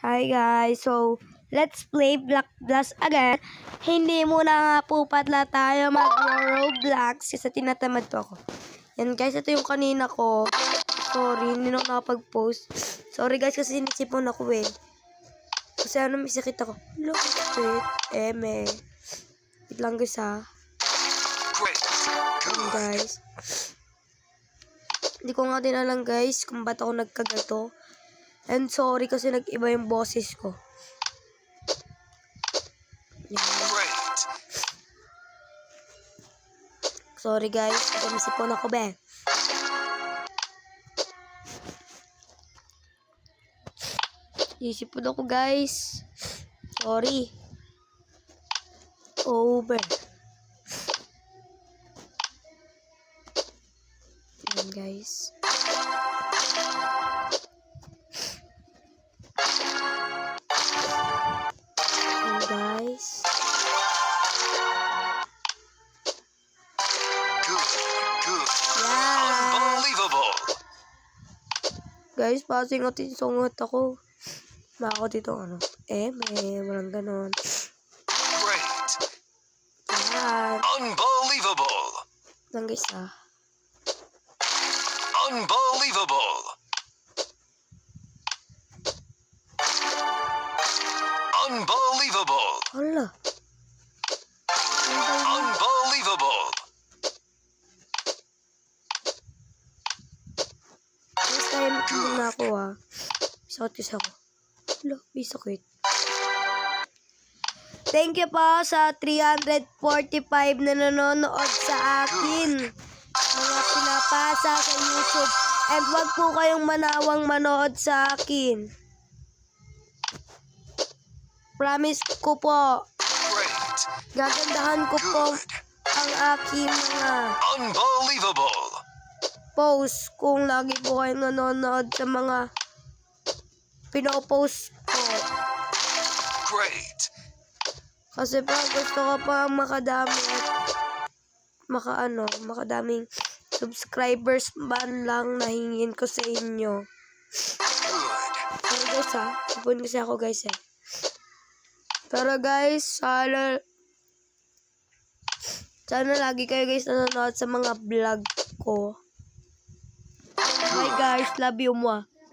Hi guys, so let's play Block Blast again. Hindi muna nga po patla tayo mag-Roblox kasi tinatamad po ako. Yan guys, ito yung kanina ko. Sorry, hindi na ako nakapag-post. Sorry guys kasi sinisipon ako eh. Kasi may sakit ako. Look at it. Wait lang guys ha. Yan guys. Hindi ko nga din alam guys kung ba't ako nagkagato. And sorry kasi nag-iba yung boses ko. Yan. Sorry guys, nagsipon ako be. Isipon ako guys. Sorry. Over. Yan guys. Guys. Good. Yeah. Unbelievable. Guys, passing out yung sungot ako. Mako dito walang ganon. Great. Yan. Unbelievable. Lang guys Unbelievable. Unbelievable. Hala. Unbelievable. Next time, na ako Sakit kasi ako. Hala, may sakit. Thank you po sa 345 na nanonood sa akin. Mga pinapasa sa YouTube. And wag po kayong manawang manood sa akin. Promise ko po. Great. Gagandahan ko po ang aking mga Unbelievable. post kung lagi po kayong nanonood sa mga pinopost ko. Great. Kasi pa gusto ko pa makadami at makadaming subscribers man lang nahingin ko sa inyo. Good. Pero guys sipon kasi ako guys Pero guys, sana lagi kayo guys nanonood sa mga vlog ko. Bye guys, love you mo.